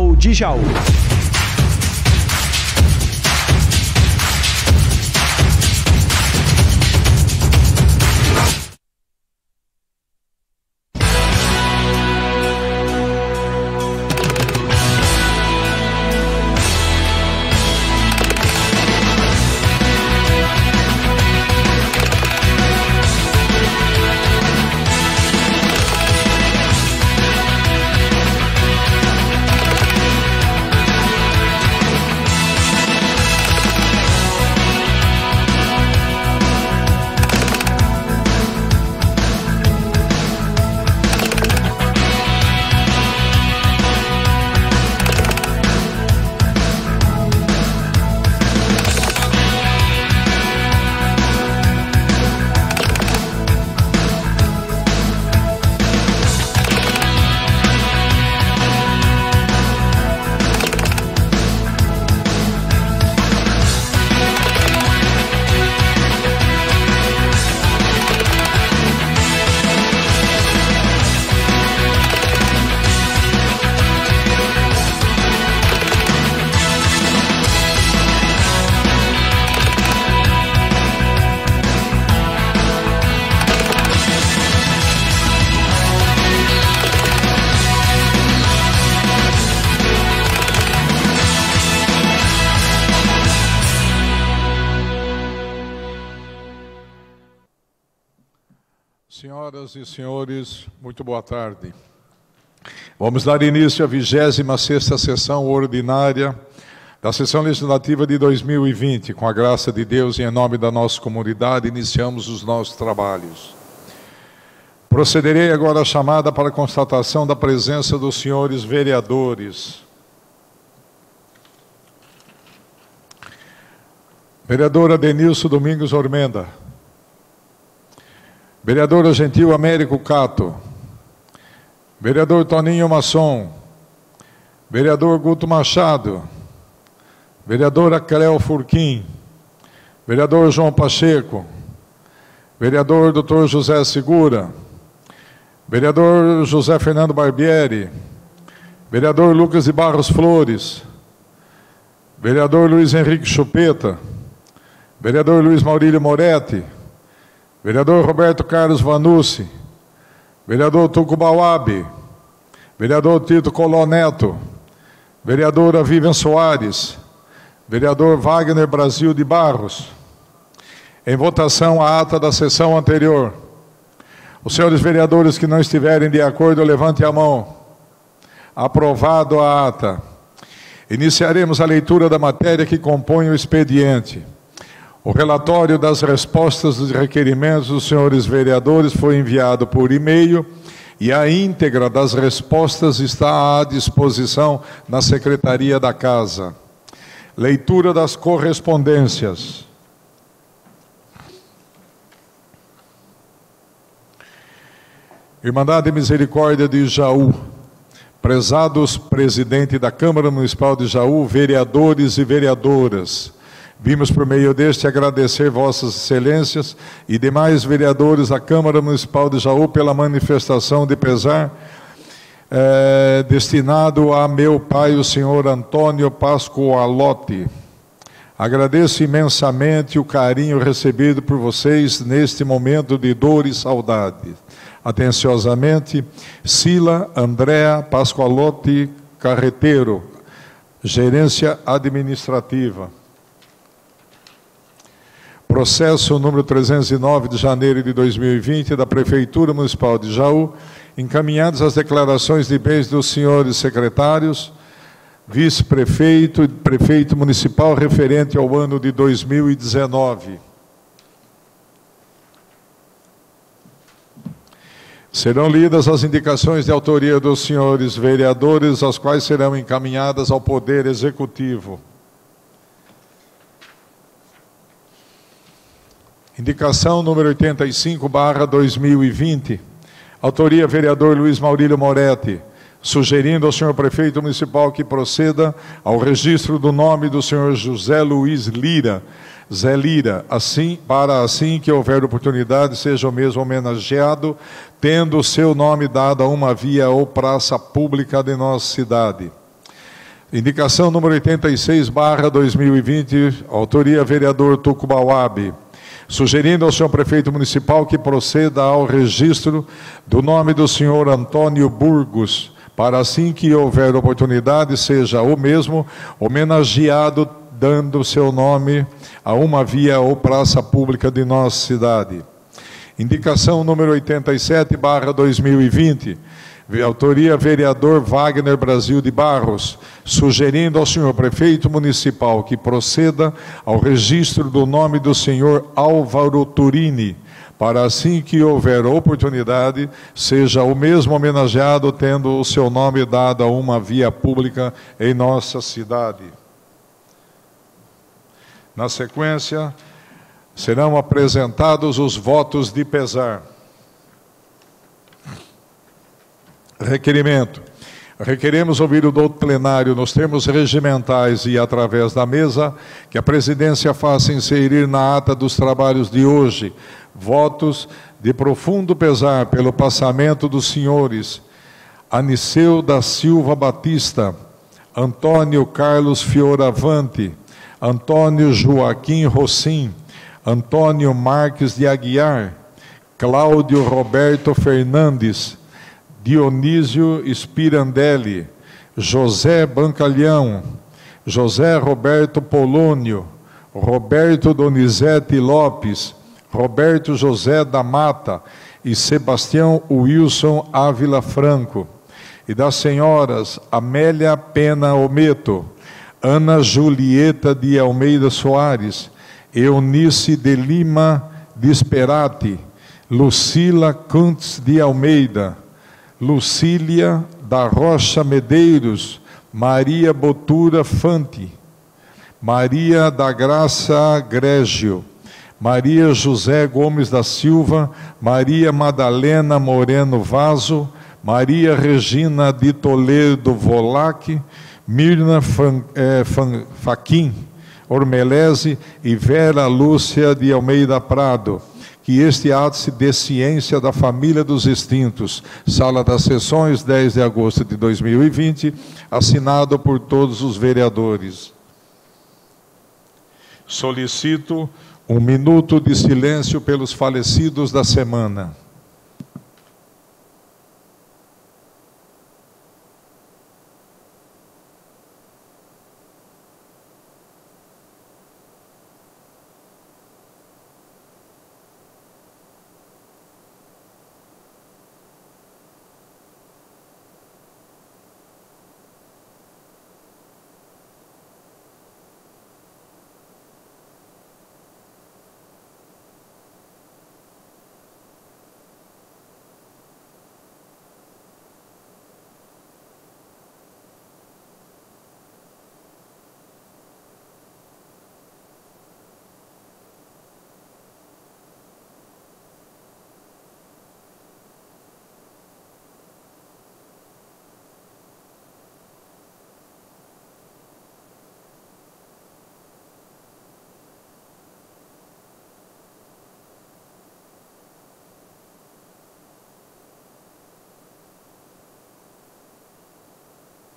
municipal de Jaú. Senhoras e senhores, muito boa tarde. Vamos dar início à 26ª sessão ordinária da sessão legislativa de 2020. Com a graça de Deus e em nome da nossa comunidade, iniciamos os nossos trabalhos. Procederei agora à chamada para constatação da presença dos senhores vereadores. Vereador Adenilson Domingos Ormenda. Vereadora Gentil Américo Cato. Vereador Toninho Masson. Vereador Guto Machado. Vereadora Cleo Furquim. Vereador João Pacheco. Vereador Dr. José Segura. Vereador José Fernando Barbieri. Vereador Lucas de Barros Flores. Vereador Luiz Henrique Chupeta. Vereador Luiz Maurílio Moretti. Vereador Roberto Carlos Vanucci, vereador Tuco Bauabe, vereador Tito Coló Neto, vereadora Vivian Soares, vereador Wagner Brasil de Barros. Em votação a ata da sessão anterior. Os senhores vereadores que não estiverem de acordo, levante a mão. Aprovado a ata. Iniciaremos a leitura da matéria que compõe o expediente. O relatório das respostas dos requerimentos dos senhores vereadores foi enviado por e-mail e a íntegra das respostas está à disposição na Secretaria da Casa. Leitura das correspondências. Irmandade Misericórdia de Jaú. Prezados presidente da Câmara Municipal de Jaú, vereadores e vereadoras. Vimos por meio deste agradecer vossas excelências e demais vereadores da Câmara Municipal de Jaú pela manifestação de pesar destinado a meu pai, o senhor Antônio Pascoalotti. Agradeço imensamente o carinho recebido por vocês neste momento de dor e saudade. Atenciosamente, Sila Andréa Pascoalotti Carreteiro, Gerência Administrativa. Processo número 309 de janeiro de 2020 da Prefeitura Municipal de Jaú, encaminhadas as declarações de bens dos senhores secretários, vice-prefeito e prefeito municipal referente ao ano de 2019. Serão lidas as indicações de autoria dos senhores vereadores, as quais serão encaminhadas ao Poder Executivo. Indicação número 85/2020, autoria vereador Luiz Maurílio Moretti, sugerindo ao senhor prefeito municipal que proceda ao registro do nome do senhor José Luiz Lira, Zé Lira, assim que houver oportunidade, seja o mesmo homenageado, tendo o seu nome dado a uma via ou praça pública de nossa cidade. Indicação número 86/2020, autoria vereador Tucubauabe, sugerindo ao senhor prefeito municipal que proceda ao registro do nome do senhor Antônio Burgos, para assim que houver oportunidade, seja o mesmo homenageado, dando seu nome a uma via ou praça pública de nossa cidade. Indicação número 87/2020, autoria vereador Wagner Brasil de Barros, sugerindo ao senhor prefeito municipal que proceda ao registro do nome do senhor Álvaro Turini, para assim que houver oportunidade, seja o mesmo homenageado, tendo o seu nome dado a uma via pública em nossa cidade. Na sequência, serão apresentados os votos de pesar. Requerimento. Requeremos ouvir o douto plenário nos termos regimentais e através da mesa, que a presidência faça inserir na ata dos trabalhos de hoje votos de profundo pesar pelo passamento dos senhores Aniceu da Silva Batista, Antônio Carlos Fioravante, Antônio Joaquim Rossim, Antônio Marques de Aguiar, Cláudio Roberto Fernandes, Dionísio Spirandelli, José Bancalhão, José Roberto Polônio, Roberto Donizete Lopes, Roberto José da Mata e Sebastião Wilson Ávila Franco, e das senhoras Amélia Pena Ometo, Ana Julieta de Almeida Soares, Eunice de Lima Disperati, Lucila Kuntz de Almeida, Lucília da Rocha Medeiros, Maria Botura Fante, Maria da Graça Grégio, Maria José Gomes da Silva, Maria Madalena Moreno Vaso, Maria Regina de Toledo Volac, Mirna Faquim Ormelese e Vera Lúcia de Almeida Prado. Que este ato se dê ciência da família dos extintos. Sala das Sessões, 10 de agosto de 2020, assinado por todos os vereadores. Solicito 1 minuto de silêncio pelos falecidos da semana.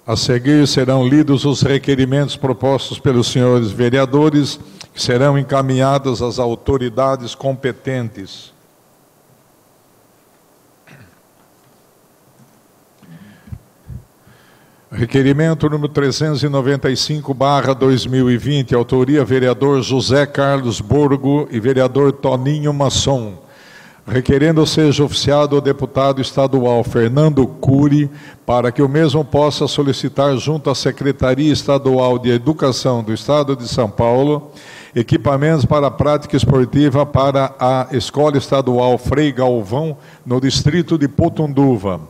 A seguir serão lidos os requerimentos propostos pelos senhores vereadores, que serão encaminhados às autoridades competentes. Requerimento número 395/2020, autoria vereador José Carlos Borgo e vereador Toninho Masson. Requerendo seja oficiado o deputado estadual Fernando Cury, para que o mesmo possa solicitar junto à Secretaria Estadual de Educação do Estado de São Paulo equipamentos para a prática esportiva para a Escola Estadual Frei Galvão, no distrito de Potunduva.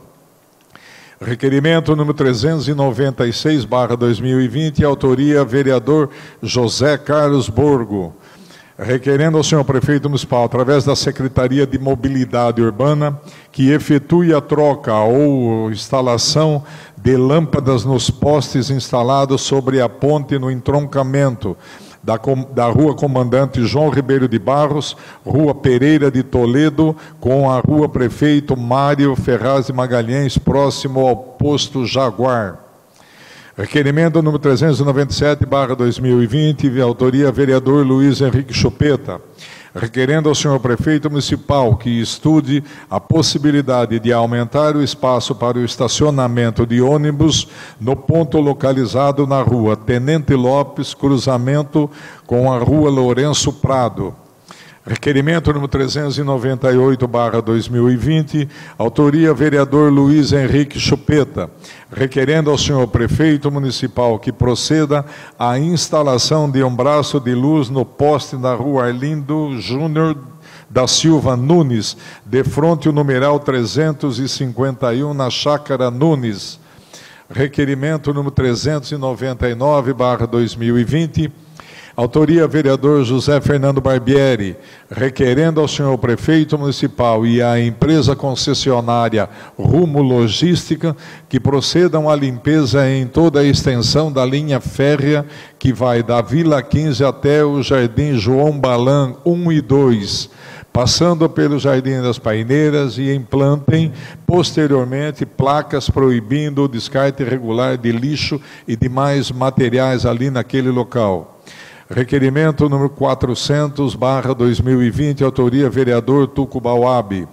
Requerimento número 396/2020, autoria vereador José Carlos Borgo. Requerendo ao senhor prefeito municipal, através da Secretaria de Mobilidade Urbana, que efetue a troca ou instalação de lâmpadas nos postes instalados sobre a ponte no entroncamento da Rua Comandante João Ribeiro de Barros, Rua Pereira de Toledo, com a Rua Prefeito Mário Ferraz de Magalhães, próximo ao posto Jaguar. Requerimento número 397/2020, de autoria vereador Luiz Henrique Chupeta, requerendo ao senhor prefeito municipal que estude a possibilidade de aumentar o espaço para o estacionamento de ônibus no ponto localizado na rua Tenente Lopes, cruzamento com a rua Lourenço Prado. Requerimento número 398/2020, autoria vereador Luiz Henrique Chupeta, requerendo ao senhor prefeito municipal que proceda à instalação de um braço de luz no poste da rua Arlindo Júnior da Silva Nunes, de fronte o numeral 351, na Chácara Nunes. Requerimento número 399/2020, autoria vereador José Fernando Barbieri, requerendo ao senhor prefeito municipal e à empresa concessionária Rumo Logística que procedam à limpeza em toda a extensão da linha férrea que vai da Vila 15 até o Jardim João Balan 1 e 2, passando pelo Jardim das Paineiras, e implantem posteriormente placas proibindo o descarte irregular de lixo e demais materiais ali naquele local. Requerimento número 400/2020, autoria vereador Tuco Bauab,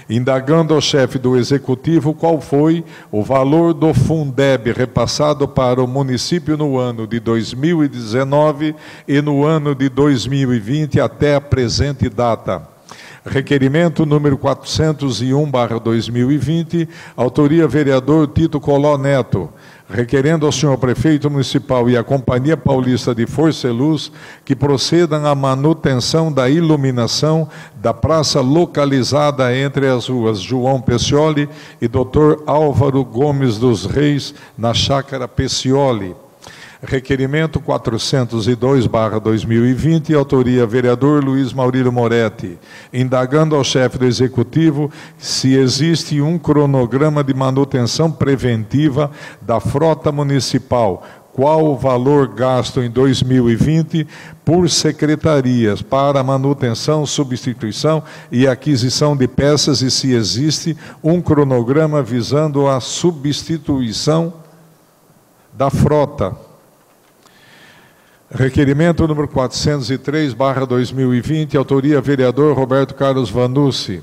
indagando ao chefe do Executivo qual foi o valor do Fundeb repassado para o município no ano de 2019 e no ano de 2020 até a presente data. Requerimento número 401/2020, autoria vereador Tito Coló Neto, requerendo ao senhor prefeito municipal e à Companhia Paulista de Força e Luz que procedam à manutenção da iluminação da praça localizada entre as ruas João Peccioli e Dr. Álvaro Gomes dos Reis, na Chácara Peccioli. Requerimento 402/2020, autoria vereador Luiz Maurílio Moretti, indagando ao chefe do Executivo se existe um cronograma de manutenção preventiva da frota municipal, qual o valor gasto em 2020 por secretarias para manutenção, substituição e aquisição de peças e se existe um cronograma visando a substituição da frota. Requerimento número 403/2020, autoria vereador Roberto Carlos Vanucci,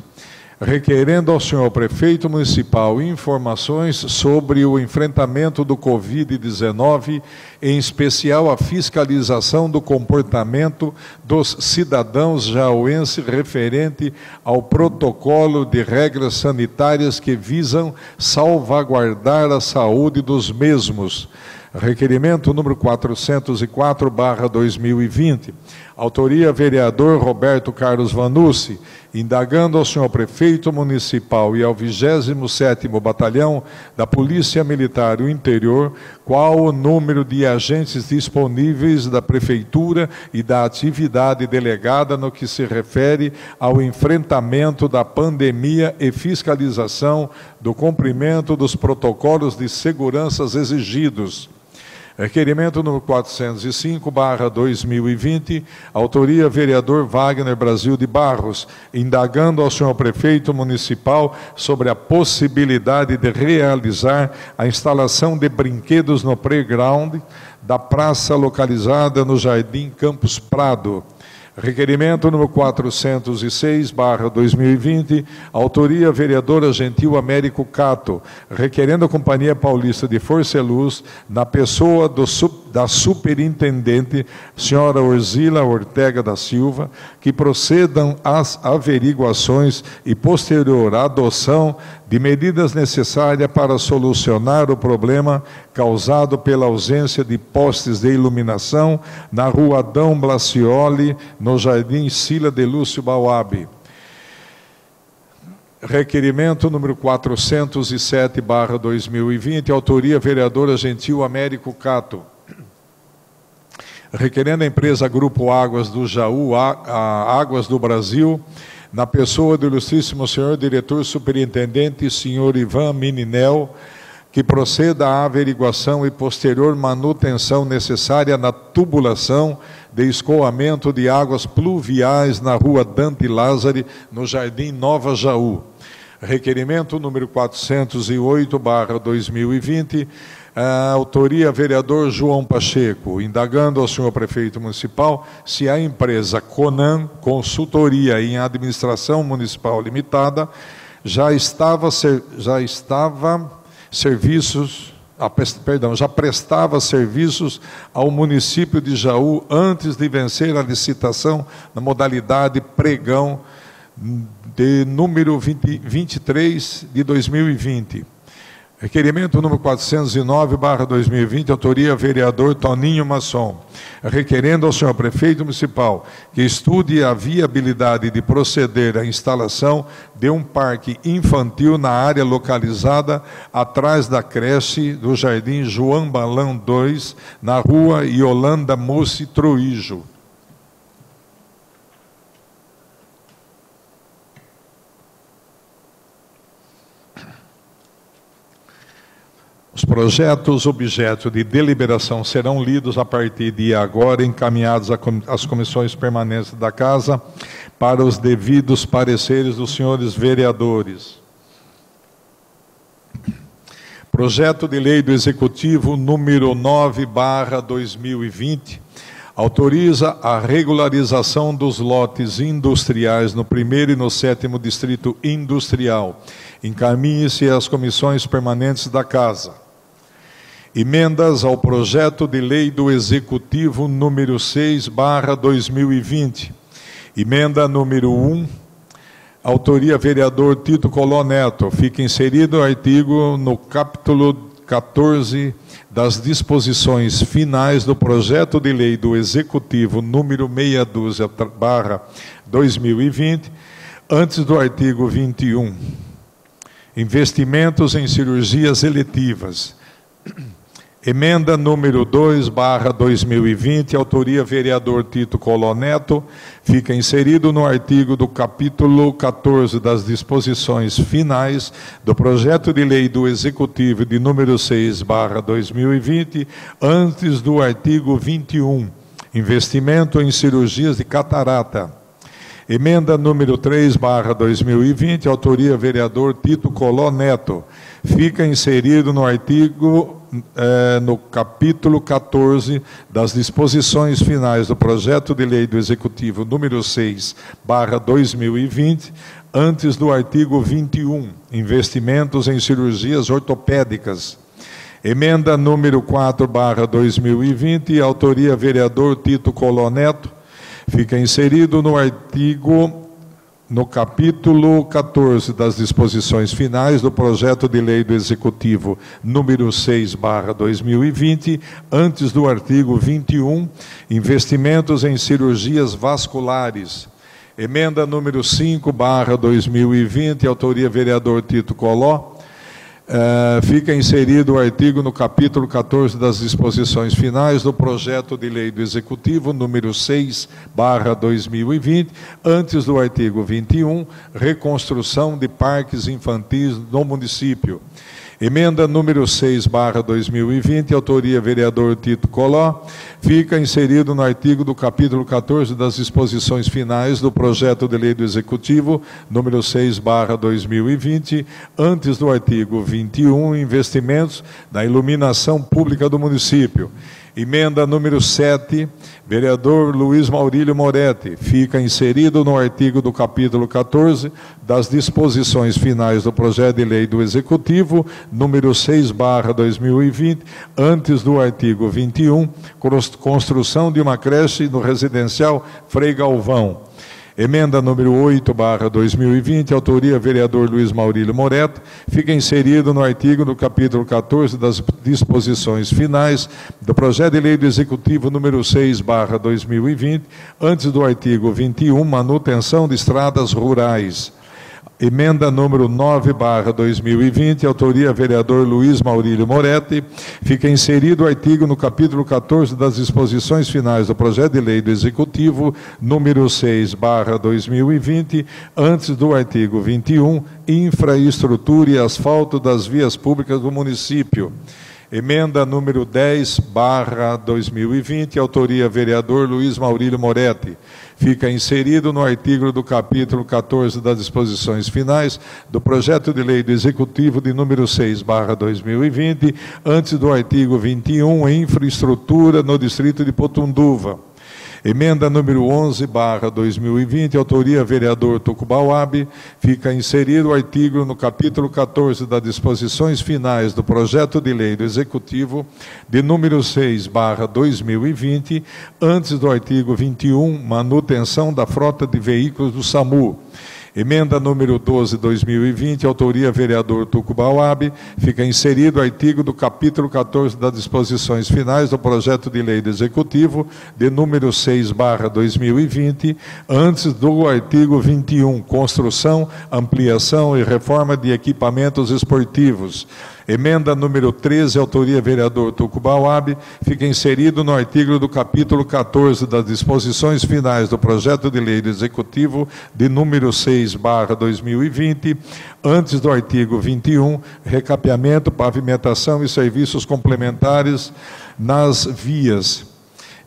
requerendo ao senhor prefeito municipal informações sobre o enfrentamento do Covid-19, em especial a fiscalização do comportamento dos cidadãos jauenses referente ao protocolo de regras sanitárias que visam salvaguardar a saúde dos mesmos. Requerimento número 404/2020, autoria vereador Roberto Carlos Vanucci, indagando ao senhor prefeito municipal e ao 27º Batalhão da Polícia Militar do Interior qual o número de agentes disponíveis da Prefeitura e da atividade delegada no que se refere ao enfrentamento da pandemia e fiscalização do cumprimento dos protocolos de segurança exigidos. Requerimento número 405/2020, autoria vereador Wagner Brasil de Barros, indagando ao senhor prefeito municipal sobre a possibilidade de realizar a instalação de brinquedos no playground da praça localizada no Jardim Campos Prado. Requerimento número 406/2020, autoria vereadora Gentil Américo Cato, requerendo a Companhia Paulista de Força e Luz, na pessoa da superintendente, senhora Urzila Ortega da Silva, que procedam às averiguações e posterior adoção de medidas necessárias para solucionar o problema causado pela ausência de postes de iluminação na rua Adão Blacioli, no Jardim Cila de Lúcio Bauab. Requerimento número 407/2020, autoria vereadora Gentil Américo Cato, requerendo a empresa Grupo Águas do Jaú, Águas do Brasil, na pessoa do ilustríssimo senhor diretor superintendente, senhor Ivan Mininel, que proceda à averiguação e posterior manutenção necessária na tubulação de escoamento de águas pluviais na rua Dante Lázari, no Jardim Nova Jaú. Requerimento número 408/2020, autoria vereador João Pacheco, indagando ao senhor prefeito municipal se a empresa Conan Consultoria em Administração Municipal Limitada já prestava serviços ao município de Jaú antes de vencer a licitação na modalidade pregão de número 23 de 2020. Requerimento número 409/2020, autoria vereador Toninho Masson, requerendo ao senhor prefeito municipal que estude a viabilidade de proceder à instalação de um parque infantil na área localizada atrás da creche do Jardim João Balão 2, na rua Yolanda Mussi Truijo. Os projetos objeto de deliberação serão lidos a partir de agora, encaminhados às comissões permanentes da Casa para os devidos pareceres dos senhores vereadores. Projeto de lei do Executivo número 9/2020 autoriza a regularização dos lotes industriais no 1º e no 7º Distrito Industrial. Encaminhe-se às comissões permanentes da Casa. Emendas ao projeto de lei do Executivo número 6/2020. Emenda número 1, autoria vereador Tito Coló Neto. Fica inserido o artigo no capítulo 14 das disposições finais do projeto de lei do Executivo número 612/2020, antes do artigo 21. Investimentos em cirurgias eletivas. Emenda número 2/2020, autoria vereador Tito Coló Neto, fica inserido no artigo do capítulo 14 das disposições finais do projeto de lei do Executivo de número 6/2020, antes do artigo 21, investimento em cirurgias de catarata. Emenda número 3/2020, autoria vereador Tito Coló Neto, fica inserido no artigo, no capítulo 14 das disposições finais do projeto de lei do Executivo número 6/2020, antes do artigo 21, investimentos em cirurgias ortopédicas. Emenda número 4/2020, autoria vereador Tito Coló Neto, fica inserido no artigo, no capítulo 14 das disposições finais do projeto de lei do Executivo número 6/2020, antes do artigo 21, investimentos em cirurgias vasculares. Emenda número 5/2020, autoria vereador Tito Coló, fica inserido o artigo no capítulo 14 das disposições finais do projeto de lei do Executivo número 6/2020, antes do artigo 21, reconstrução de parques infantis no município. Emenda número 6/2020, autoria vereador Tito Coló, fica inserido no artigo do capítulo 14 das disposições finais do projeto de lei do Executivo, número 6/2020, antes do artigo 21, investimentos na iluminação pública do município. Emenda número 7, vereador Luiz Maurílio Moretti, fica inserido no artigo do capítulo 14 das disposições finais do projeto de lei do Executivo, número 6/2020, antes do artigo 21, construção de uma creche no residencial Frei Galvão. Emenda número 8/2020, autoria vereador Luiz Maurílio Moretti, fica inserido no artigo do capítulo 14 das disposições finais do projeto de lei do Executivo número 6/2020, antes do artigo 21, manutenção de estradas rurais. Emenda número 9/2020, autoria vereador Luiz Maurílio Moretti, fica inserido o artigo no capítulo 14 das disposições finais do projeto de lei do Executivo, número 6/2020, antes do artigo 21, infraestrutura e asfalto das vias públicas do município. Emenda número 10/2020, autoria vereador Luiz Maurílio Moretti. Fica inserido no artigo do capítulo 14 das disposições finais do projeto de lei do Executivo de número 6/2020, antes do artigo 21, infraestrutura no distrito de Potunduva. Emenda número 11/2020, autoria vereador Tucubauabe, fica inserido o artigo no capítulo 14 das disposições finais do projeto de lei do Executivo de número 6/2020, antes do artigo 21, manutenção da frota de veículos do SAMU. Emenda número 12/2020, autoria vereador Tucubauabe, fica inserido o artigo do capítulo 14 das disposições finais do projeto de lei do Executivo de número 6/2020, antes do artigo 21, construção, ampliação e reforma de equipamentos esportivos. Emenda número 13, autoria vereador Tucubauabe, fica inserido no artigo do capítulo 14 das disposições finais do projeto de lei do Executivo de número 6/2020, antes do artigo 21, recapeamento, pavimentação e serviços complementares nas vias.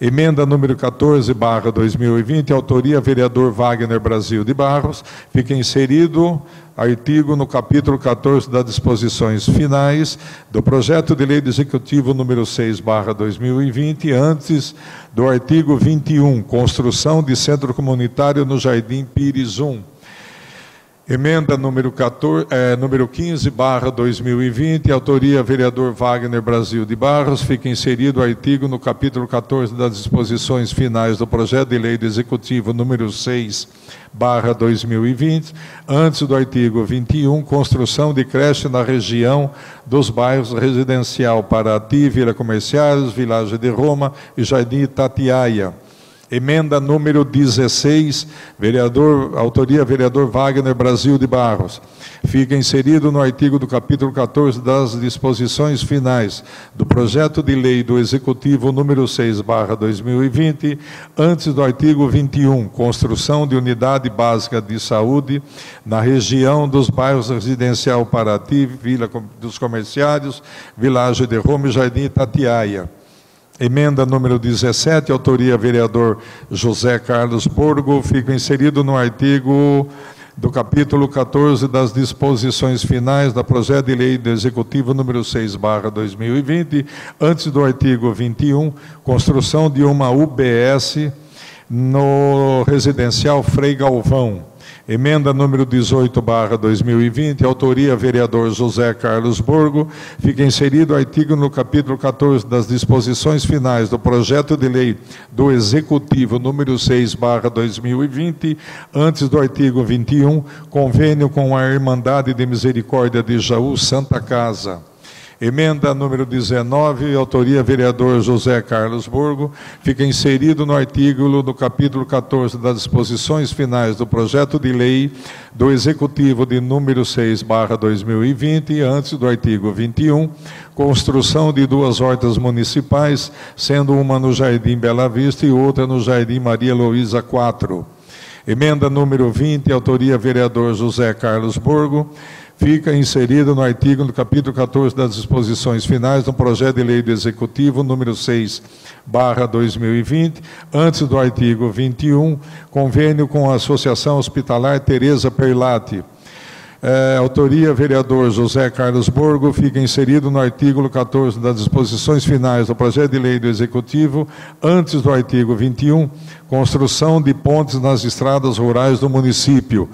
Emenda número 14/2020, autoria vereador Wagner Brasil de Barros, fica inserido artigo no capítulo 14 das disposições finais do projeto de lei do Executivo número 6/2020, antes do artigo 21, construção de centro comunitário no Jardim Pires 1. Emenda número 15/2020, autoria vereador Wagner Brasil de Barros, fica inserido o artigo no capítulo 14 das disposições finais do projeto de lei do Executivo número 6/2020, antes do artigo 21, construção de creche na região dos bairros Residencial Paraty, Vila Comerciais, Vilagem de Roma e Jardim Itatiaia. Emenda número 16, autoria vereador Wagner Brasil de Barros. Fica inserido no artigo do capítulo 14 das disposições finais do projeto de lei do Executivo número 6/2020, antes do artigo 21, construção de unidade básica de saúde na região dos bairros Residencial Paraty, Vila dos Comerciários, Vilagem de Roma e Jardim Itatiaia. Emenda número 17, autoria vereador José Carlos Borgo, fica inserido no artigo do capítulo 14 das disposições finais da projeto de lei do Executivo número 6/2020, antes do artigo 21, construção de uma UBS no residencial Frei Galvão. Emenda número 18/2020, autoria vereador José Carlos Borgo, fica inserido o artigo no capítulo 14 das disposições finais do projeto de lei do Executivo número 6/2020, antes do artigo 21, convênio com a Irmandade de Misericórdia de Jaú Santa Casa. Emenda número 19, autoria vereador José Carlos Borgo, fica inserido no artigo do capítulo 14 das disposições finais do projeto de lei do Executivo de número 6/2020, antes do artigo 21, construção de 2 hortas municipais, sendo uma no Jardim Bela Vista e outra no Jardim Maria Luísa 4. Emenda número 20, autoria vereador José Carlos Borgo, fica inserido no artigo do capítulo 14 das disposições finais do projeto de lei do Executivo número 6/2020, antes do artigo 21, convênio com a Associação Hospitalar Teresa Perlati. Autoria vereador José Carlos Borgo, fica inserido no artigo 14 das disposições finais do projeto de lei do Executivo, antes do artigo 21, construção de pontes nas estradas rurais do município.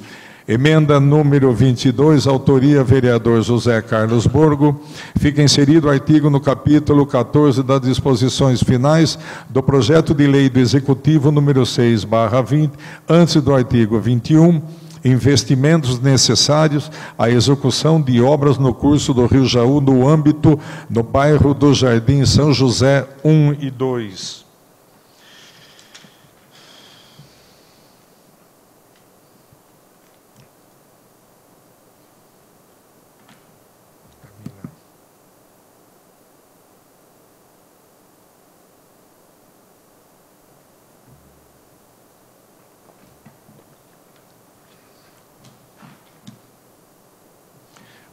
Emenda número 22, autoria vereador José Carlos Borgo, fica inserido o artigo no capítulo 14 das disposições finais do projeto de lei do Executivo número 6/20, antes do artigo 21, investimentos necessários à execução de obras no curso do Rio Jaú no bairro do Jardim São José 1 e 2.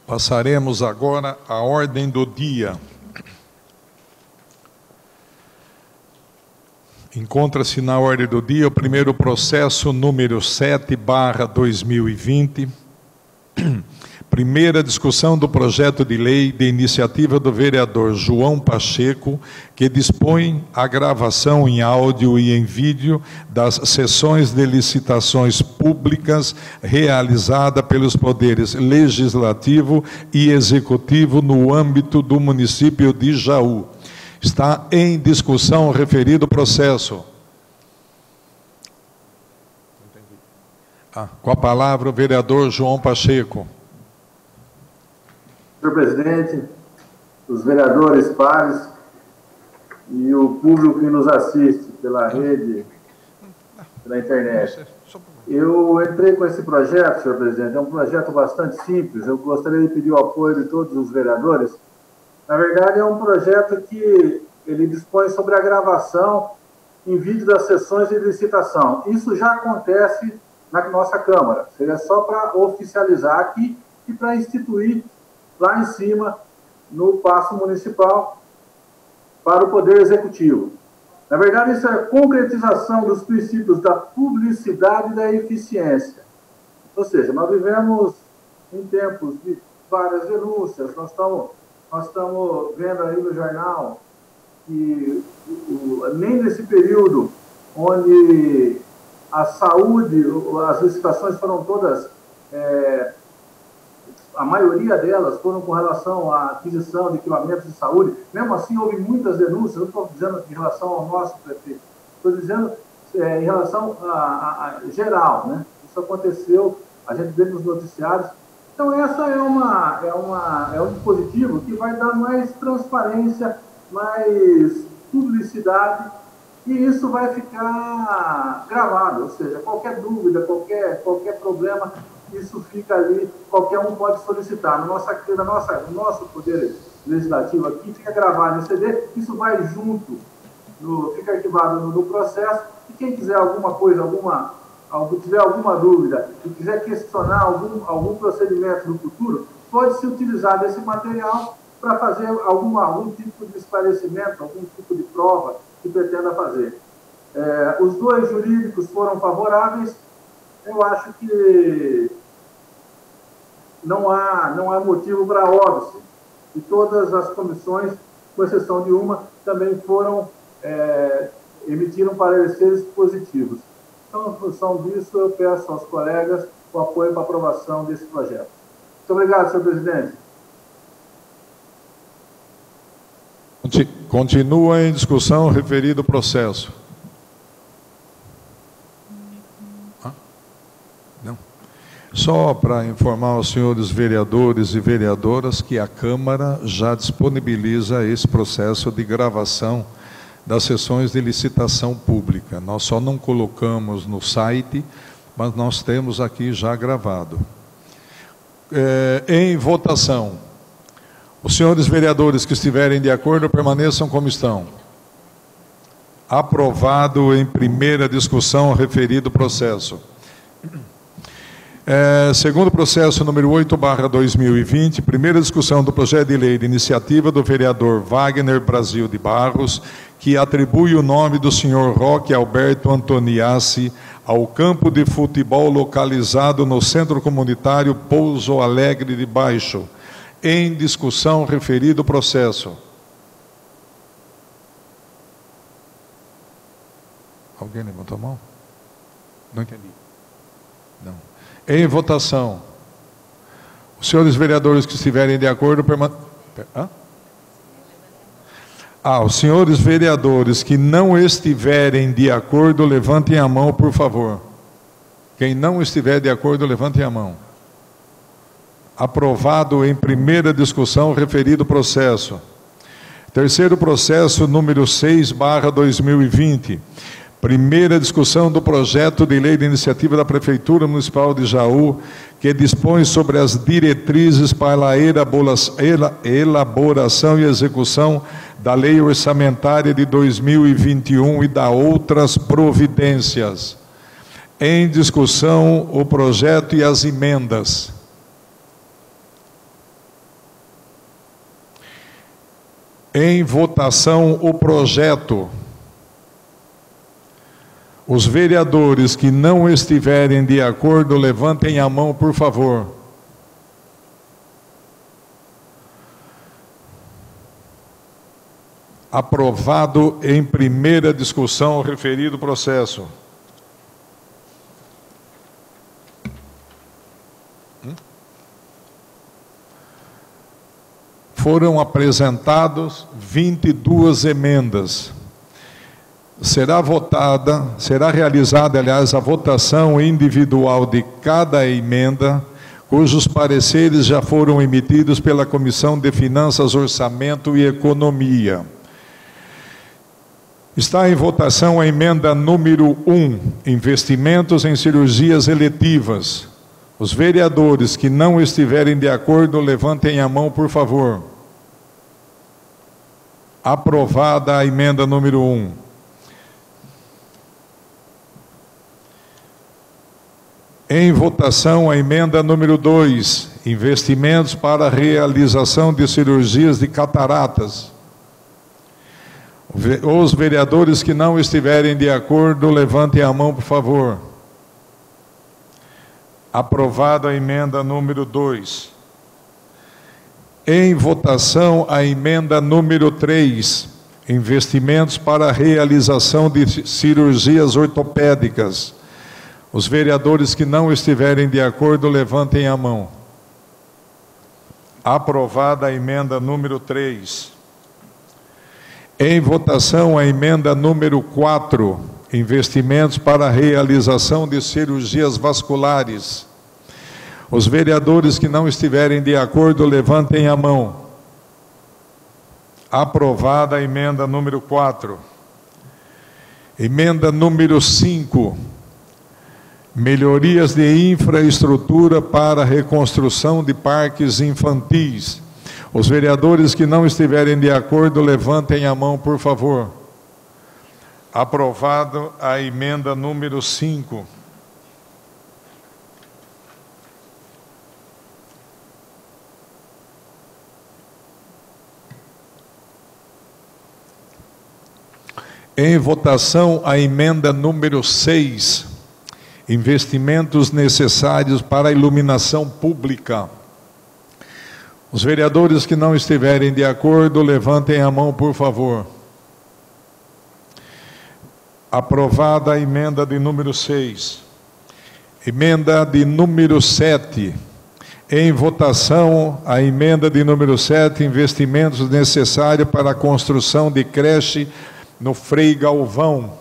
Passaremos agora à ordem do dia. Encontra-se na ordem do dia o primeiro processo número 7/2020, primeira discussão do projeto de lei de iniciativa do vereador João Pacheco, que dispõe a gravação em áudio e em vídeo das sessões de licitações públicas realizada pelos poderes legislativo e executivo no âmbito do município de Jaú. Está em discussão o referido processo. Com a palavra o vereador João Pacheco. Senhor presidente, os vereadores pares e o público que nos assiste pela rede, pela internet. Eu entrei com esse projeto, senhor presidente, é um projeto bastante simples, eu gostaria de pedir o apoio de todos os vereadores. Na verdade, é um projeto que ele dispõe sobre a gravação em vídeo das sessões de licitação. Isso já acontece na nossa Câmara. Seria só para oficializar aqui e para instituir lá em cima, no Paço Municipal, para o Poder Executivo. Na verdade, isso é a concretização dos princípios da publicidade e da eficiência. Ou seja, nós vivemos em tempos de várias denúncias, nós estamos vendo aí no jornal que nem nesse período onde a saúde, as licitações foram todas, a maioria delas foram com relação à aquisição de equipamentos de saúde, mesmo assim houve muitas denúncias, não estou dizendo em relação ao nosso prefeito, estou dizendo em relação a geral, né? Isso aconteceu, a gente vê nos noticiários. Então, essa é um dispositivo que vai dar mais transparência, mais publicidade, e isso vai ficar gravado, ou seja, qualquer dúvida, qualquer problema, isso fica ali, qualquer um pode solicitar. No nosso poder legislativo aqui, fica gravado em CD, isso vai junto, fica arquivado no processo, e quem quiser alguma coisa, tiver alguma dúvida e quiser questionar algum procedimento no futuro, pode se utilizar desse material para fazer algum tipo de esclarecimento, algum tipo de prova que pretenda fazer. Os dois jurídicos foram favoráveis. Eu acho que não há motivo para óbice. E todas as comissões, com exceção de uma, também emitiram pareceres positivos. Então, em função disso, eu peço aos colegas o apoio para a aprovação desse projeto. Muito obrigado, senhor presidente. Continua em discussão o referido processo. Não. Só para informar os senhores vereadores e vereadoras que a Câmara já disponibiliza esse processo de gravação das sessões de licitação pública. Nós só não colocamos no site, mas nós temos aqui já gravado. Em votação, os senhores vereadores que estiverem de acordo permaneçam como estão. Aprovado em primeira discussão o referido processo. Segundo processo número 8/2020, primeira discussão do projeto de lei de iniciativa do vereador Wagner Brasil de Barros, que atribui o nome do senhor Roque Alberto Antoniassi ao campo de futebol localizado no Centro Comunitário Pouso Alegre de Baixo. Em discussão, referido processo. Alguém levantou a mão? Não entendi. Não. Em votação. Os senhores vereadores que estiverem de acordo os senhores vereadores que não estiverem de acordo, levantem a mão, por favor. Quem não estiver de acordo, levantem a mão. Aprovado em primeira discussão, referido processo. Terceiro processo, número 6/2020. Primeira discussão do projeto de lei de iniciativa da Prefeitura Municipal de Jaú, que dispõe sobre as diretrizes para a elaboração e execução da Lei Orçamentária de 2021 e da outras providências. Em discussão, o projeto e as emendas. Em votação, o projeto. Os vereadores que não estiverem de acordo, levantem a mão, por favor. Aprovado em primeira discussão o referido processo. Foram apresentados 22 emendas. Será realizada, aliás, a votação individual de cada emenda, cujos pareceres já foram emitidos pela Comissão de Finanças, Orçamento e Economia. Está em votação a emenda número 1, investimentos em cirurgias eletivas. Os vereadores que não estiverem de acordo, levantem a mão, por favor. Aprovada a emenda número 1. Em votação a emenda número 2, investimentos para a realização de cirurgias de cataratas. Os vereadores que não estiverem de acordo, levantem a mão, por favor. Aprovada a emenda número 2. Em votação a emenda número 3, investimentos para a realização de cirurgias ortopédicas. Os vereadores que não estiverem de acordo, levantem a mão. Aprovada a emenda número 3. Em votação a emenda número 4, investimentos para a realização de cirurgias vasculares. Os vereadores que não estiverem de acordo, levantem a mão. Aprovada a emenda número 4. Emenda número 5. Melhorias de infraestrutura para a reconstrução de parques infantis. Os vereadores que não estiverem de acordo, levantem a mão, por favor. Aprovado a emenda número 5. Em votação a emenda número 6. Investimentos necessários para a iluminação pública. Os vereadores que não estiverem de acordo, levantem a mão, por favor. Aprovada a emenda de número 6. Emenda de número 7. Em votação, a emenda de número 7, investimentos necessários para a construção de creche no Frei Galvão.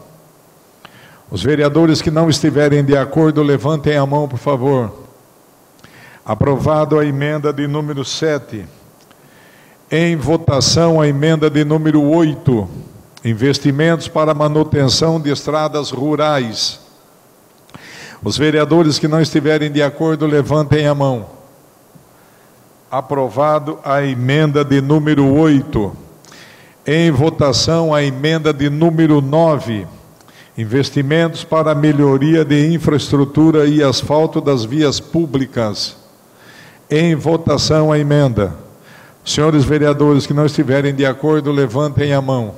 Os vereadores que não estiverem de acordo, levantem a mão, por favor. Aprovado a emenda de número 7. Em votação a emenda de número 8. Investimentos para manutenção de estradas rurais. Os vereadores que não estiverem de acordo, levantem a mão. Aprovado a emenda de número 8. Em votação a emenda de número 9. Investimentos para a melhoria de infraestrutura e asfalto das vias públicas. Em votação a emenda. Senhores vereadores que não estiverem de acordo, levantem a mão.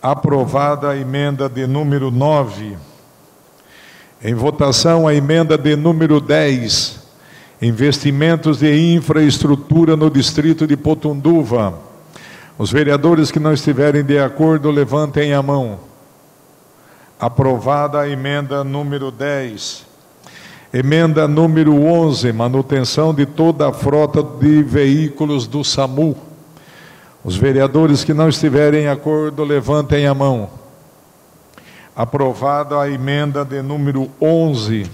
Aprovada a emenda de número 9. Em votação a emenda de número 10. Investimentos de infraestrutura no distrito de Potunduva. Os vereadores que não estiverem de acordo, levantem a mão. Aprovada a emenda número 10. Emenda número 11, manutenção de toda a frota de veículos do SAMU. Os vereadores que não estiverem em acordo, levantem a mão. Aprovada a emenda de número 11.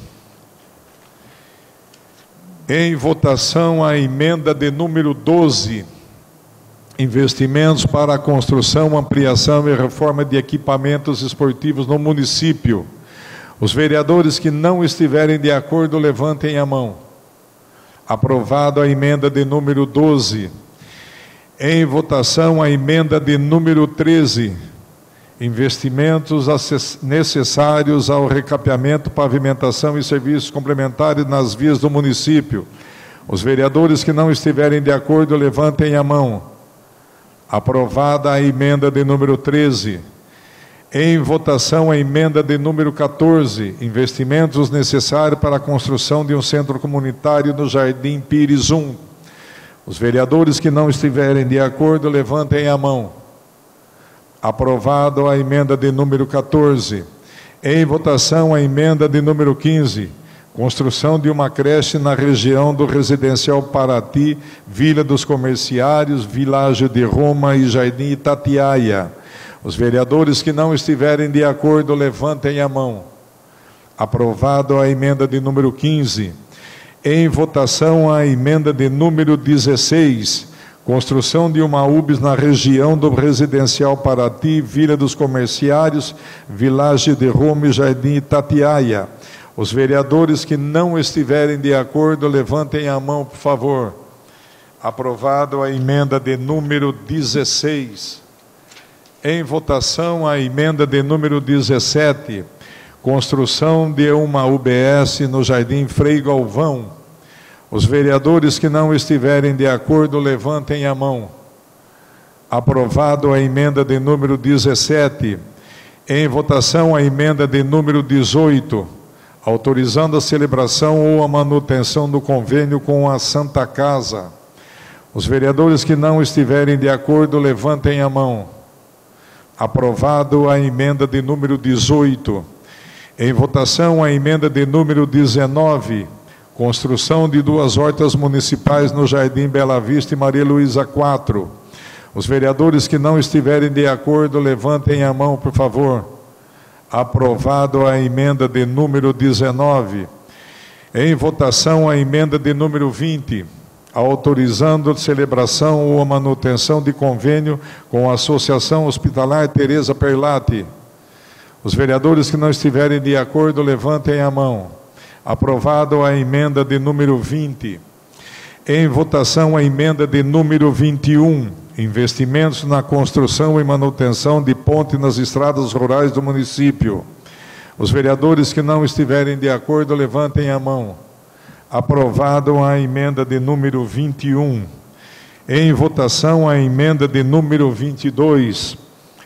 Em votação a emenda de número 12. Investimentos para a construção, ampliação e reforma de equipamentos esportivos no município. Os vereadores que não estiverem de acordo, levantem a mão. Aprovado a emenda de número 12. Em votação a emenda de número 13. Investimentos necessários ao recapeamento, pavimentação e serviços complementares nas vias do município. Os vereadores que não estiverem de acordo, levantem a mão. Aprovada a emenda de número 13. Em votação, a emenda de número 14, investimentos necessários para a construção de um centro comunitário no Jardim Pires 1. Os vereadores que não estiverem de acordo, levantem a mão. Aprovado a emenda de número 14. Em votação, a emenda de número 15, construção de uma creche na região do Residencial Paraty, Vila dos Comerciários, Világio de Roma e Jardim Itatiaia. Os vereadores que não estiverem de acordo, levantem a mão. Aprovado a emenda de número 15. Em votação, a emenda de número 16, construção de uma UBS na região do Residencial Paraty, Vila dos Comerciários, Világio de Roma e Jardim Itatiaia. Os vereadores que não estiverem de acordo, levantem a mão, por favor. Aprovado a emenda de número 16. Em votação, a emenda de número 17, construção de uma UBS no Jardim Frei Galvão. Os vereadores que não estiverem de acordo, levantem a mão. Aprovado a emenda de número 17. Em votação, a emenda de número 18, autorizando a celebração ou a manutenção do convênio com a Santa Casa. Os vereadores que não estiverem de acordo, levantem a mão. Aprovado a emenda de número 18. Em votação, a emenda de número 19, construção de 2 hortas municipais no Jardim Bela Vista e Maria Luísa 4. Os vereadores que não estiverem de acordo, levantem a mão, por favor. Aprovado a emenda de número 19. Em votação, a emenda de número 20, autorizando a celebração ou a manutenção de convênio com a Associação Hospitalar Teresa Perlatti. Os vereadores que não estiverem de acordo, levantem a mão. Aprovado a emenda de número 20. Em votação, a emenda de número 21, investimentos na construção e manutenção de ponte nas estradas rurais do município. Os vereadores que não estiverem de acordo, levantem a mão. Aprovado a emenda de número 21. Em votação, a emenda de número 22,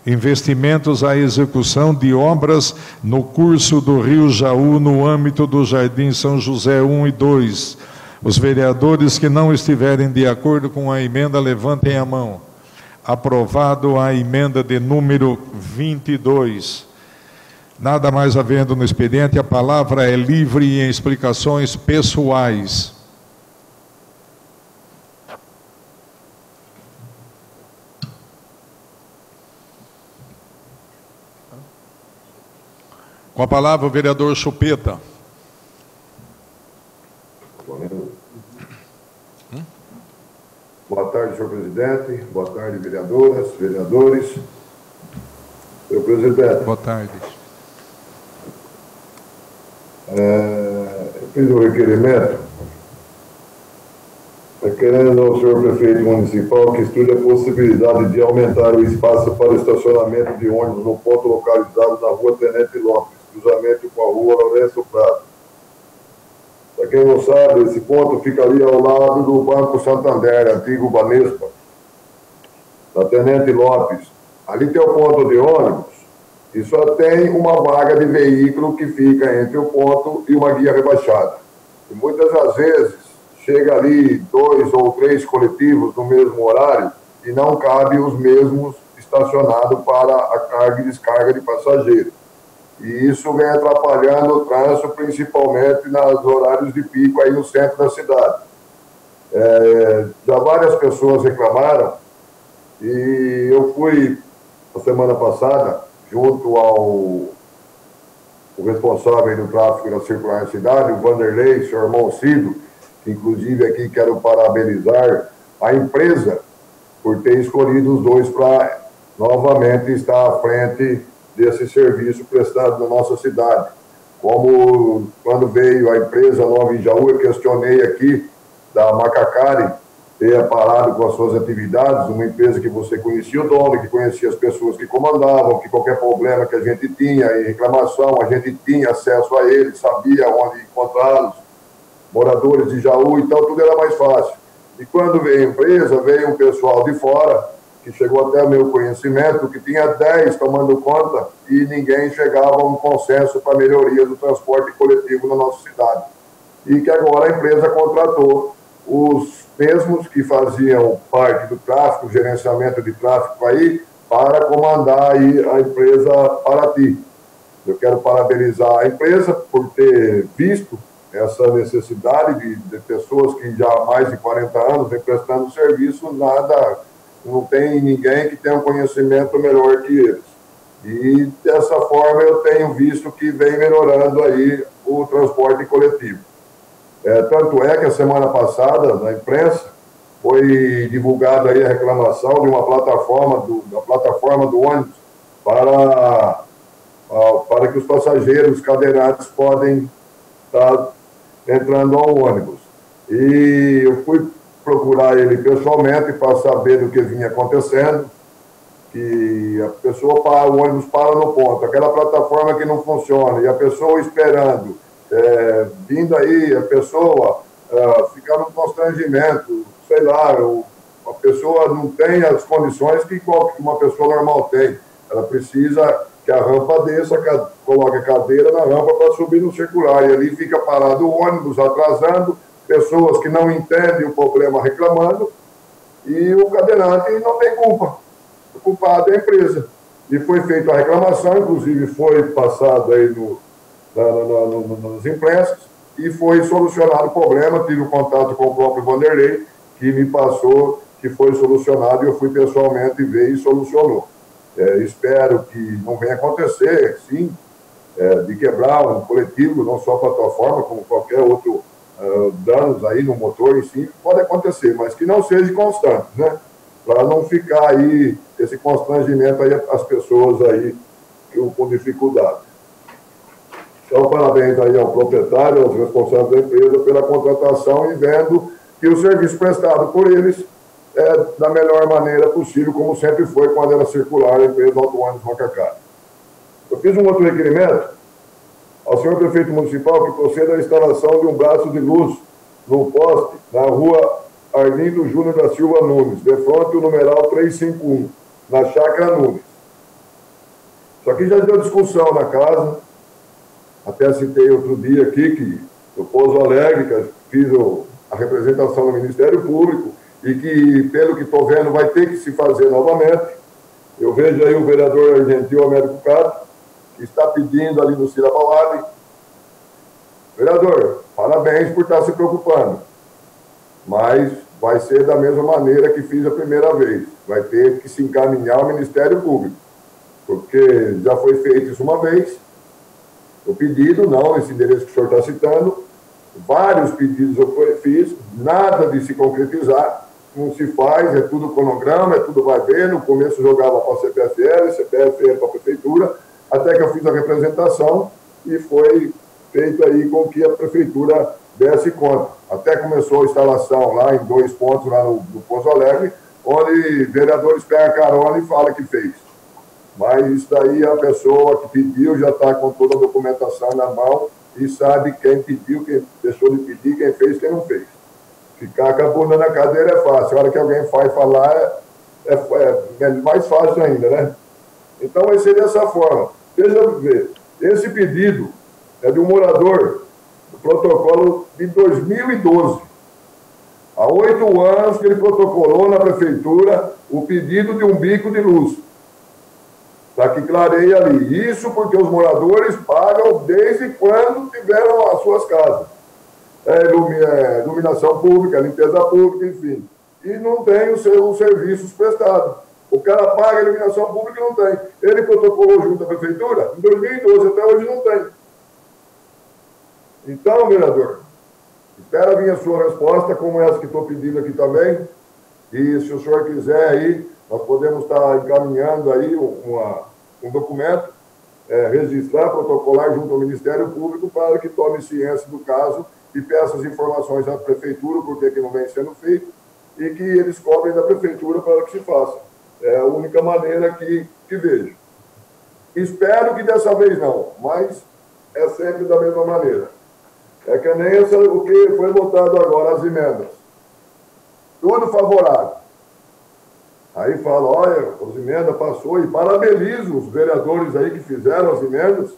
investimentos à execução de obras no curso do Rio Jaú, no âmbito do Jardim São José 1 e 2. Os vereadores que não estiverem de acordo com a emenda, levantem a mão. Aprovado a emenda de número 22. Nada mais havendo no expediente, a palavra é livre em explicações pessoais. Com a palavra, o vereador Chupeta. Boa tarde, senhor presidente. Boa tarde, vereadoras, vereadores. Senhor presidente. Boa tarde. Eu fiz um requerimento requerendo ao senhor prefeito municipal que estude a possibilidade de aumentar o espaço para estacionamento de ônibus no ponto localizado na rua Tenente Lopes, cruzamento com a rua Lourenço Prado. Para quem não sabe, esse ponto ficaria ao lado do Banco Santander, antigo Banespa, da Tenente Lopes. Ali tem o ponto de ônibus e só tem uma vaga de veículo que fica entre o ponto e uma guia rebaixada. E muitas das vezes chega ali 2 ou 3 coletivos no mesmo horário e não cabe os mesmos estacionados para a carga e descarga de passageiros. E isso vem atrapalhando o trânsito, principalmente nos horários de pico aí no centro da cidade. Já várias pessoas reclamaram e eu fui, na semana passada, junto ao responsável do tráfego da circular na cidade, o Vanderlei, seu irmão Cido, que inclusive aqui quero parabenizar a empresa por ter escolhido os dois para novamente estar à frente desse serviço prestado na nossa cidade. Como quando veio a empresa Nova em Jaú, eu questionei aqui da Macacari ter parado com as suas atividades, uma empresa que você conhecia o dono, que conhecia as pessoas que comandavam, que qualquer problema que a gente tinha em reclamação, a gente tinha acesso a ele, sabia onde encontrá-los, moradores de Jaú, então tudo era mais fácil. E quando veio a empresa, veio um pessoal de fora que chegou até meu conhecimento, que tinha 10 tomando conta e ninguém chegava a um consenso para a melhoria do transporte coletivo na nossa cidade. E que agora a empresa contratou os mesmos que faziam parte do tráfego, gerenciamento de tráfego aí, para comandar aí a empresa Paraty. Eu quero parabenizar a empresa por ter visto essa necessidade de pessoas que já há mais de 40 anos vem prestando serviço, não tem ninguém que tenha um conhecimento melhor que eles. E dessa forma eu tenho visto que vem melhorando aí o transporte coletivo. Tanto é que a semana passada, na imprensa, foi divulgada aí a reclamação de uma plataforma da plataforma do ônibus para que os passageiros cadeirantes podem estar entrando ao ônibus. E eu fui procurar ele pessoalmente para saber do que vinha acontecendo, que a pessoa o ônibus para no ponto, aquela plataforma que não funciona, e a pessoa esperando, vindo aí, a pessoa ficar num constrangimento, sei lá, a pessoa não tem as condições que uma pessoa normal tem. Ela precisa que a rampa desça, coloque a cadeira na rampa para subir no circular, e ali fica parado o ônibus, atrasando, pessoas que não entendem o problema reclamando, e o cadeirante não tem culpa. O culpado é a empresa. E foi feita a reclamação, inclusive foi passado aí nas imprensas, e foi solucionado o problema. Tive contato com o próprio Vanderlei, que me passou que foi solucionado, e eu fui pessoalmente ver e solucionou. Espero que não venha acontecer, sim, de quebrar um coletivo, não só plataforma, como qualquer outro danos aí no motor em si, pode acontecer, mas que não seja constante, né? Para não ficar aí esse constrangimento aí às pessoas aí com dificuldade. Então, parabéns aí ao proprietário, aos responsáveis da empresa pela contratação, e vendo que o serviço prestado por eles é da melhor maneira possível, como sempre foi quando era circular a empresa Auto Ônibus Macacá. Eu fiz um outro requerimento ao senhor prefeito municipal que proceda à instalação de um braço de luz no poste na rua Arlindo Júnior da Silva Nunes, de frente ao numeral 351, na Chácara Nunes. Isso aqui já deu discussão na casa, até citei outro dia aqui que o Pouso Alegre, que fiz a representação do Ministério Público, e que, pelo que estou vendo, vai ter que se fazer novamente. Eu vejo aí o vereador Argentil Américo Cato, que está pedindo ali no Cira Bauari. Vereador, parabéns por estar se preocupando, mas vai ser da mesma maneira que fiz a primeira vez. Vai ter que se encaminhar ao Ministério Público, porque já foi feito isso uma vez, o pedido, não esse endereço que o senhor está citando, vários pedidos eu fiz, nada de se concretizar, não se faz, é tudo cronograma, é tudo vai ver. No começo jogava para a CPFL para a Prefeitura, até que eu fiz a representação e foi feito aí com que a Prefeitura desse conta. Até começou a instalação lá em 2 pontos, lá no Pouso Alegre, onde vereadores pegam carona e falam que fez. Mas isso daí a pessoa que pediu já está com toda a documentação na mão e sabe quem pediu, quem deixou de pedir, quem fez, quem não fez. Ficar com a bunda na cadeira é fácil, a hora que alguém faz falar é mais fácil ainda, né? Então vai ser dessa forma. Veja ver, esse pedido é de um morador do protocolo de 2012. Há 8 anos que ele protocolou na Prefeitura o pedido de um bico de luz. Para que clareie ali. Isso porque os moradores pagam desde quando tiveram as suas casas. Iluminação pública, limpeza pública, enfim. E não tem os seus serviços prestados. O cara paga a iluminação pública e não tem. Ele protocolou junto à Prefeitura, em 2012, até hoje não tem. Então, vereador, espera vir a sua resposta, como essa que estou pedindo aqui também. E se o senhor quiser aí, nós podemos estar encaminhando aí um documento, registrar, protocolar junto ao Ministério Público para que tome ciência do caso e peça as informações à Prefeitura, porque que não vem sendo feito, e que eles cobrem da Prefeitura para que se faça. É a única maneira que vejo. Espero que dessa vez não, mas é sempre da mesma maneira. É que nem o que foi votado agora, as emendas. Tudo favorável. Aí fala, olha, as emendas passou, e parabenizo os vereadores aí que fizeram as emendas.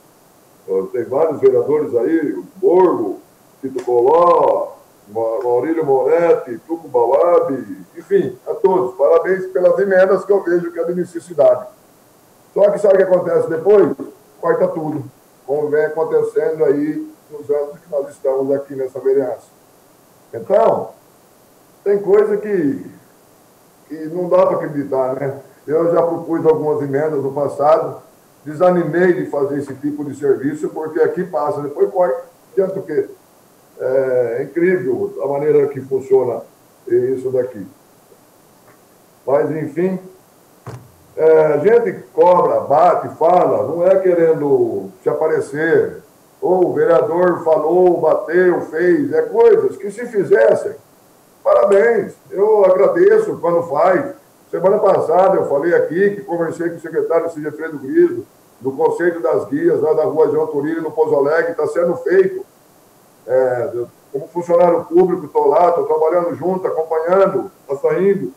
Tem vários vereadores aí, o Borgo, Tito Coló, Maurílio Moretti, Tuco Bauab, enfim, a todos. Parabéns pelas emendas que eu vejo que é de necessidade. Só que sabe o que acontece depois? Corta tudo, como vem acontecendo aí nos anos que nós estamos aqui nessa vereança. Então, tem coisa que não dá para acreditar, né? Eu já propus algumas emendas no passado, desanimei de fazer esse tipo de serviço, porque aqui passa, depois corta, adianta o quê? É incrível a maneira que funciona isso daqui. Mas, enfim, a gente cobra, bate, fala, não é querendo se aparecer. Ou o vereador falou, bateu, fez, é coisas que se fizessem. Parabéns, eu agradeço quando faz. Semana passada eu falei aqui que conversei com o secretário Sigefredo Griso, do Conselho das Guias, lá da rua João Turílio, no Pouso Alegre, está sendo feito. Como funcionário público, estou lá, estou trabalhando junto, acompanhando, está saindo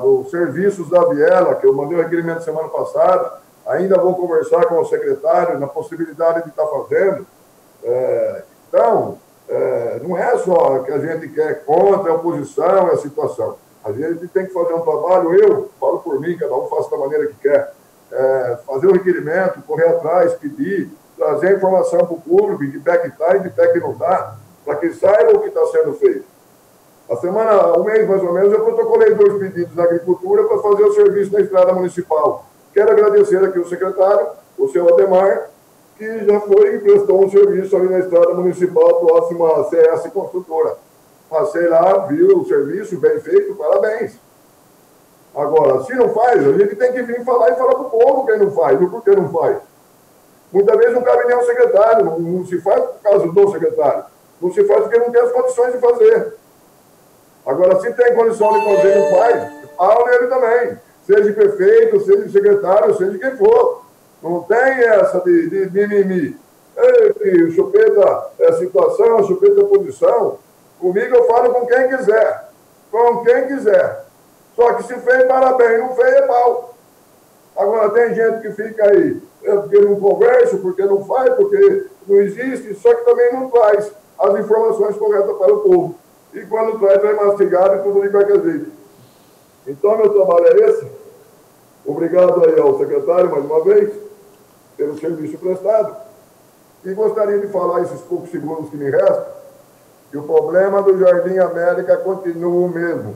os serviços da Viela, que eu mandei o requerimento semana passada, ainda vou conversar com o secretário na possibilidade de estar fazendo. Então, não é só que a gente quer contra a oposição, a situação. A gente tem que fazer um trabalho, eu falo por mim, cada um faz da maneira que quer, fazer o requerimento, correr atrás, pedir, trazer informação para o público, de pé que está e de pé que não está, para que saiba o que está sendo feito. Um mês mais ou menos, eu protocolei 2 pedidos da Agricultura para fazer o serviço na estrada municipal. Quero agradecer aqui o secretário, o seu Ademar, que já foi e prestou um serviço ali na estrada municipal próxima à CS Construtora. Passei lá, viu o serviço, bem feito, parabéns. Agora, se não faz, a gente tem que vir falar e falar para o povo quem não faz, ou por que não faz. Muitas vezes não cabe nem ao secretário, não se faz por causa do secretário. Não se faz porque não tem as condições de fazer. Agora, se tem condição de fazer e não faz, fala nele também. Seja prefeito, seja secretário, seja quem for. Não tem essa de mimimi. Que chupeta é situação, chupeta é posição. Comigo eu falo com quem quiser. Com quem quiser. Só que se fez, parabéns. Não fez, é mal. Agora, tem gente que fica aí, porque não conversa, porque não faz, porque não existe, só que também não traz as informações corretas para o povo. E quando traz, vai mastigado e tudo de qualquer jeito. Então, meu trabalho é esse. Obrigado aí ao secretário, mais uma vez, pelo serviço prestado. E gostaria de falar esses poucos segundos que me restam, que o problema do Jardim América continua o mesmo.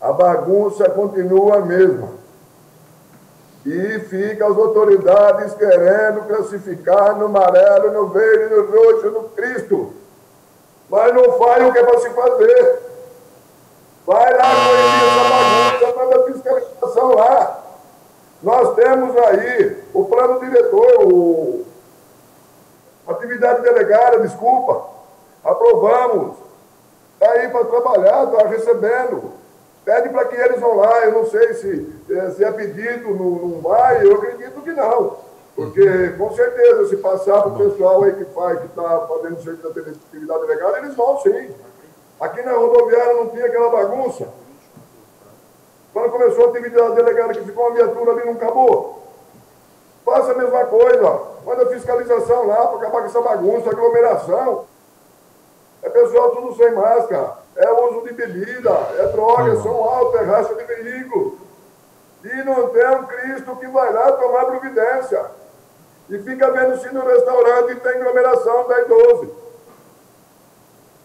A bagunça continua a mesma. E fica as autoridades querendo classificar no amarelo, no verde, no roxo, no Cristo. Mas não faz o que é para se fazer. Vai lá corrigir essa bagunça, manda a fiscalização lá. Nós temos aí o plano diretor, atividade delegada, desculpa. Aprovamos. Está aí para trabalhar, está recebendo. Pede para que eles vão lá. Eu não sei se é pedido, não vai, eu acredito que não. Porque, com certeza, se passar para o pessoal aí que está fazendo serviço da atividade delegada, eles vão sim. Aqui na rodoviária não tinha aquela bagunça. Quando começou a atividade delegada, que ficou uma viatura ali, não acabou. Faça a mesma coisa. Manda fiscalização lá para acabar com essa bagunça, aglomeração. É pessoal tudo sem máscara. É uso de bebida, é droga, som alto, é racha de veículo. E não tem um Cristo que vai lá tomar providência. E fica vendo se no restaurante tem aglomeração 10, 12.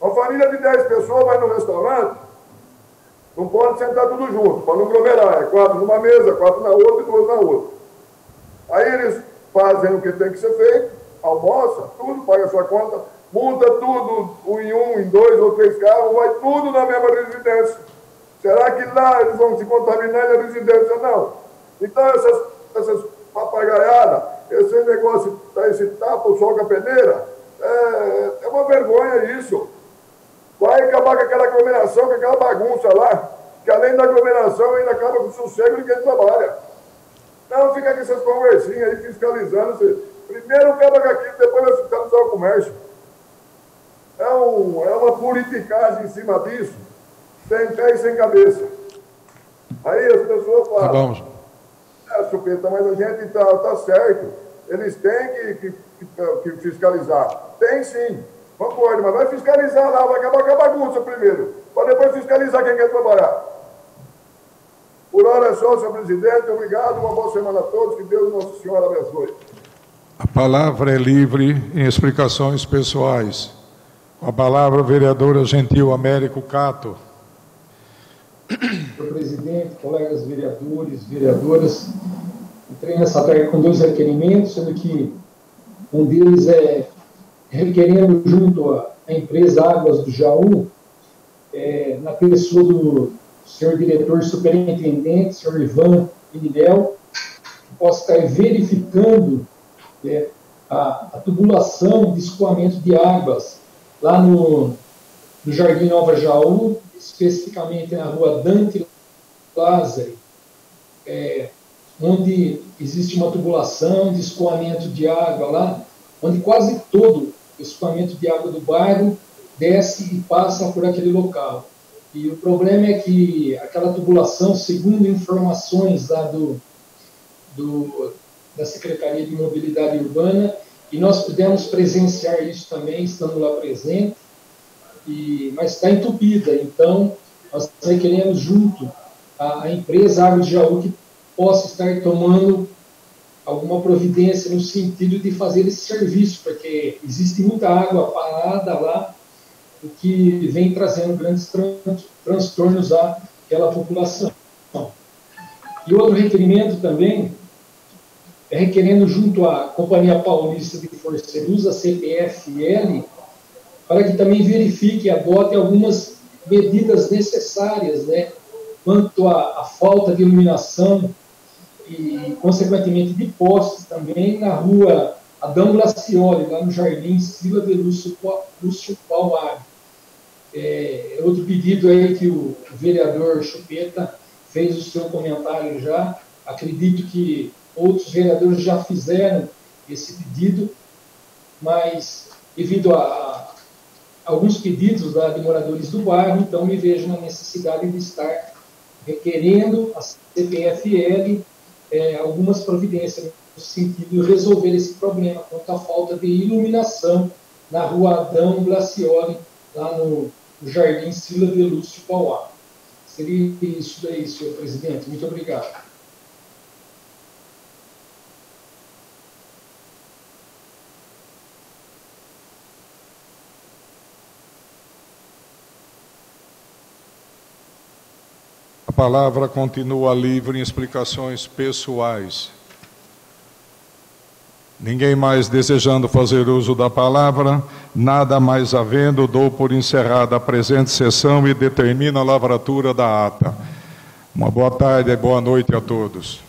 Uma família de 10 pessoas vai no restaurante, não pode sentar tudo junto, para não aglomerar. É 4 numa mesa, 4 na outra e 2 na outra. Aí eles fazem o que tem que ser feito, almoça, tudo, paga a sua conta, multa tudo, em 2 ou 3 carros, vai tudo na mesma residência. Será que lá eles vão se contaminar na residência? Não. Então essas papagaiadas, esse negócio, esse tapa, o sol com a peneira, é uma vergonha isso. Vai acabar com aquela aglomeração, com aquela bagunça lá, que além da aglomeração ainda acaba com o sossego de quem trabalha. Não fica com essas conversinhas aí fiscalizando. Primeiro acaba com aquilo, depois vai fiscalizar o comércio. É uma politicagem em cima disso, sem pé e sem cabeça. Aí as pessoas falam, Tá bom. Chupeta, mas a gente tá certo. Eles têm que fiscalizar. Tem sim, concordo, mas vai fiscalizar lá, vai acabar com a bagunça primeiro, para depois fiscalizar quem quer trabalhar. Por hora é só, senhor presidente, obrigado, uma boa semana a todos, que Deus Nossa Senhora abençoe. A palavra é livre em explicações pessoais. Com a palavra, a vereadora Gentil Américo Cato. Senhor presidente, colegas vereadores, vereadoras, entrei nessa tarde com 2 requerimentos, sendo que um deles é requerendo junto à empresa Águas do Jaú, na pessoa do senhor diretor superintendente, senhor Ivan Pinidel, que possa estar verificando a tubulação de escoamento de águas lá no Jardim Nova Jaú, especificamente na rua Dante Lázaro, onde existe uma tubulação de escoamento de água lá, onde quase todo o escoamento de água do bairro desce e passa por aquele local. E o problema é que aquela tubulação, segundo informações lá da Secretaria de Mobilidade Urbana, e nós pudemos presenciar isso também, estando lá presente, mas está entupida. Então, nós requeremos junto à empresa Água de Jaú que possa estar tomando alguma providência no sentido de fazer esse serviço, porque existe muita água parada lá, o que vem trazendo grandes transtornos àquela população. E outro requerimento também é requerendo junto à Companhia Paulista de Força Luz, a CPFL, para que também verifique e adote algumas medidas necessárias, né, quanto à falta de iluminação e, consequentemente, de postes também na rua Adão Glacioli, lá no Jardim Sila de Lúcio Pauari. Outro pedido aí que o vereador Chupeta fez o seu comentário já, acredito que outros vereadores já fizeram esse pedido, mas devido a alguns pedidos de moradores do bairro, então me vejo na necessidade de estar requerendo a CPFL algumas providências no sentido de resolver esse problema quanto à falta de iluminação na rua Adão Glacioli, lá no Jardim Sila de Lúcio Pauá. Seria isso daí, senhor presidente. Muito obrigado. A palavra continua livre em explicações pessoais. Ninguém mais desejando fazer uso da palavra, nada mais havendo, dou por encerrada a presente sessão e determino a lavratura da ata. Uma boa tarde e boa noite a todos.